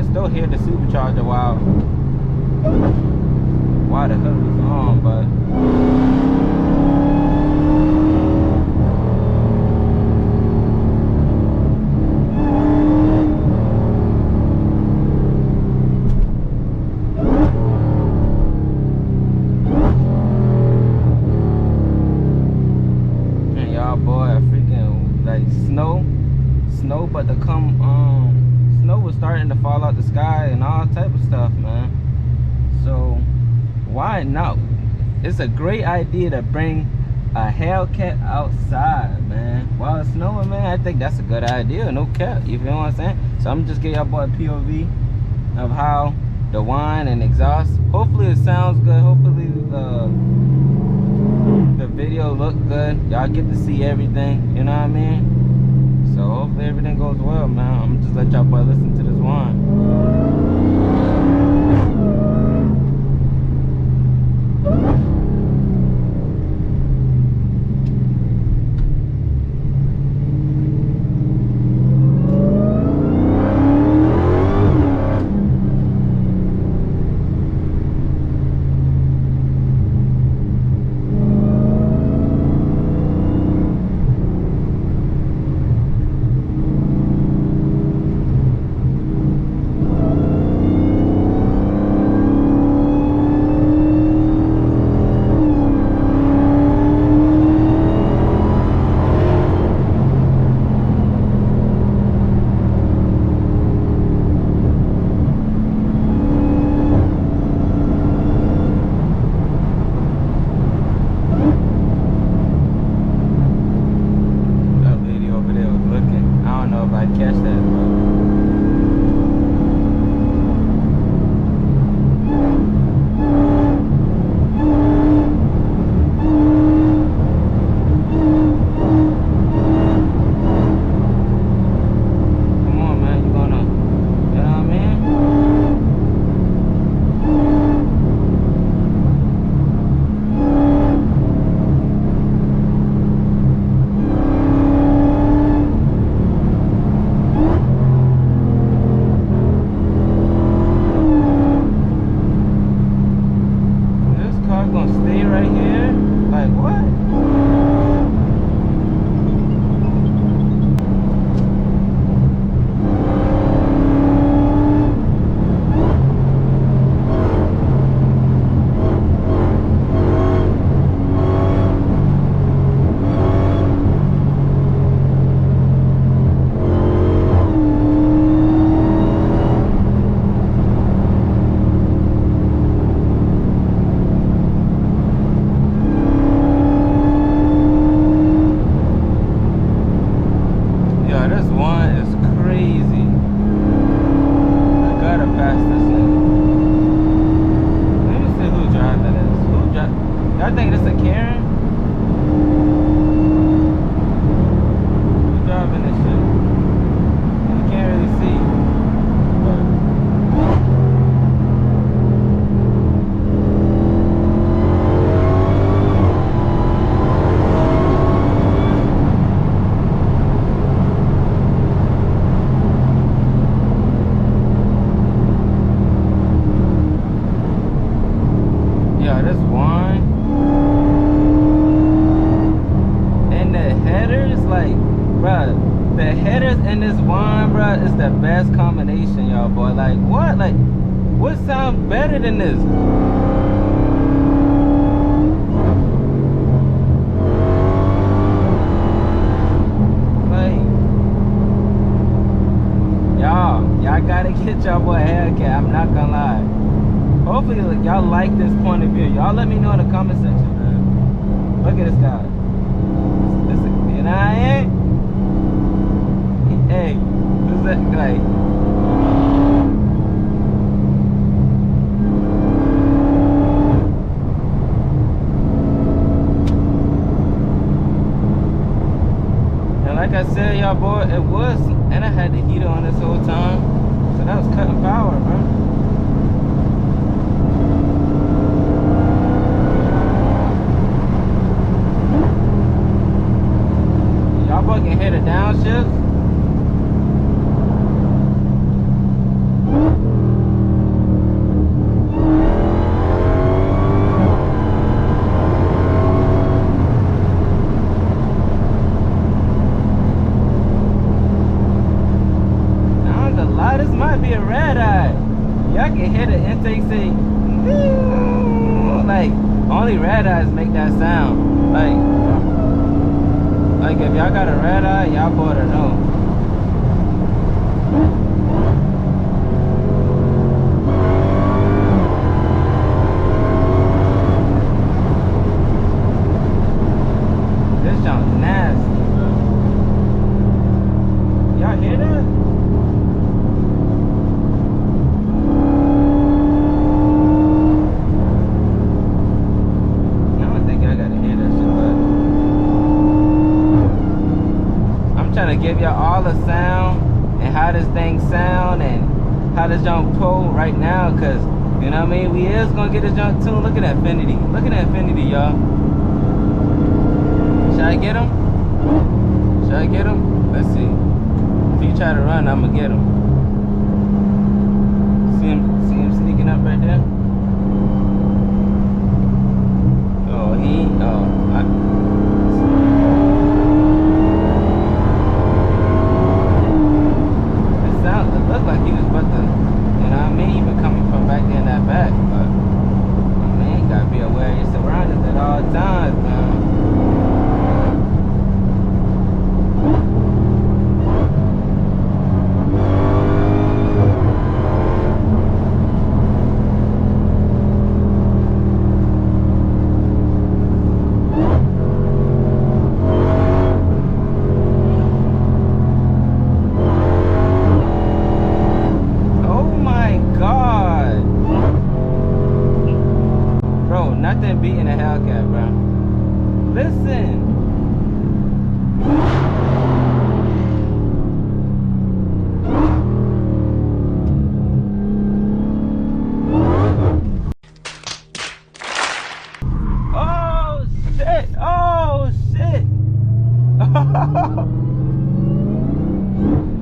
can still hear the supercharger while the hood was on, but snow but to come snow was starting to fall out the sky and all type of stuff, man. So why not? It's a great idea to bring a Hellcat outside, man, while it's snowing, man. I think that's a good idea, no cap, you feel what I'm saying? So I'm just giving y'all boy a POV of how the whine and exhaust. Hopefully it sounds good. Hopefully the video look good. Y'all get to see everything, you know what I mean? So hopefully everything goes well, man. I'm gonna just let y'all boy listen to this whine. The best combination, y'all boy. Like what? Like what sounds better than this? Like y'all gotta get y'all boy a Hellcat. I'm not gonna lie. Hopefully y'all like this point of view. Y'all let me know in the comment section, man. Look at this guy. This, you know what I mean? Hey, this is like and like I said, y'all boy, it was, and I had the heater on this whole time, so that was cutting power, man. Y'all fucking hear the downshift? be a red eye. Y'all can hear the intake say, like, only red eyes make that sound. Like if y'all got a red eye, y'all better know. This junk nasty, bro. Y'all hear that? To give y'all all the sound and how this thing sound and how this junk pull right now, cause you know what I mean, we is gonna get this junk tuned. Look at that infinity, y'all. Should I get him? Let's see. If you try to run, I'm gonna get him. See him sneaking up right there. Looked like he was about to, you know what I mean, even coming from back there in that back, but I mean, gotta be aware of your surroundings at all times, man. Nothing beating a Hellcat, bro. Listen. Oh shit! Oh shit!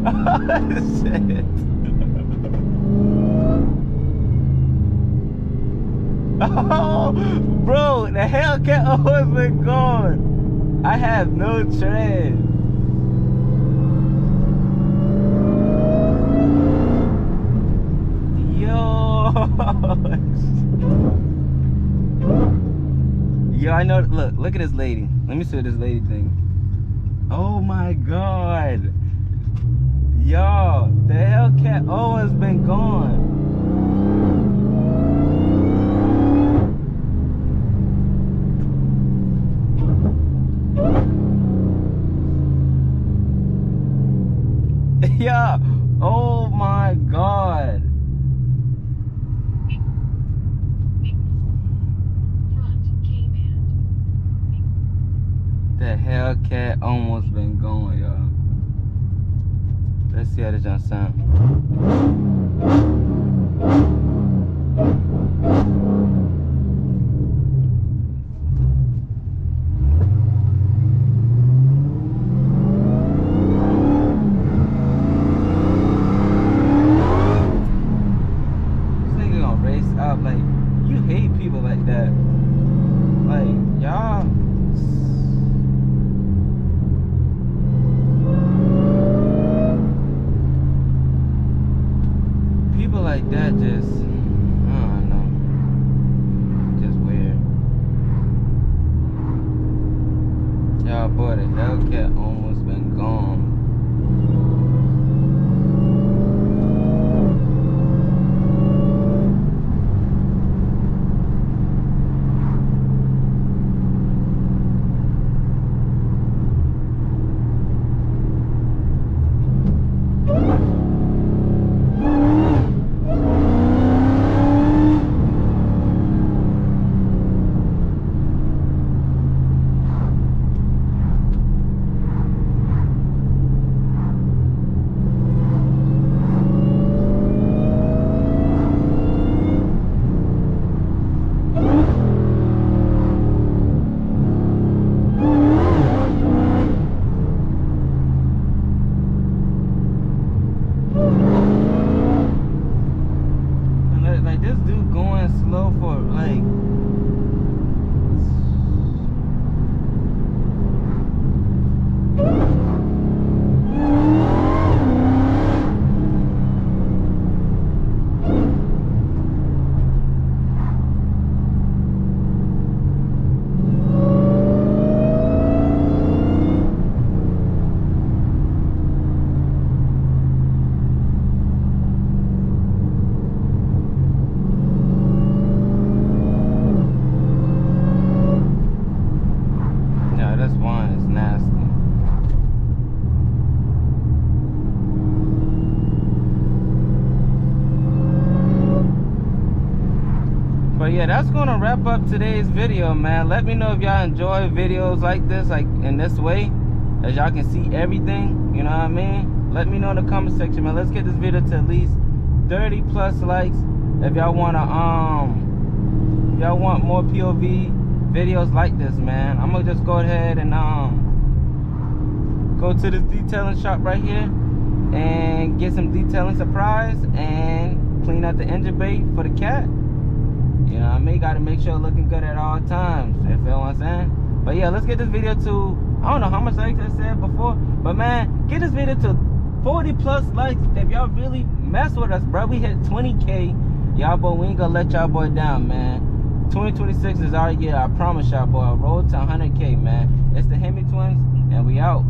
Oh shit! Oh, bro, the Hellcat always been gone. I have no tread. Yo. Yo, I know. Look at this lady. Let me see what this lady thinks. Oh my God. Yo, the Hellcat always been gone. Yeah, oh my God. The Hellcat almost been going, y'all. Let's see how this jump sound. Like, you hate people like that. Like, y'all. People like that just, I don't know. Just weird. Y'all, boy, the Hellcat almost been gone. But yeah, that's gonna wrap up today's video, man. Let me know if y'all enjoy videos like this, like in this way, as y'all can see everything, you know what I mean? Let me know in the comment section, man. Let's get this video to at least 30 plus likes. If y'all wanna if y'all want more POV videos like this, man, I'm gonna just go ahead and go to this detailing shop right here and get some detailing supplies and clean out the engine bay for the cat. You know what I mean? Gotta make sure it's looking good at all times. You feel what I'm saying? But yeah, let's get this video to, I don't know how much likes I said before, but man, get this video to 40 plus likes if y'all really mess with us, bro. We hit 20K. Y'all boy, we ain't gonna let y'all boy down, man. 2026 is our year, I promise y'all boy. Road to 100K, man. It's the HemiTwinz, and we out.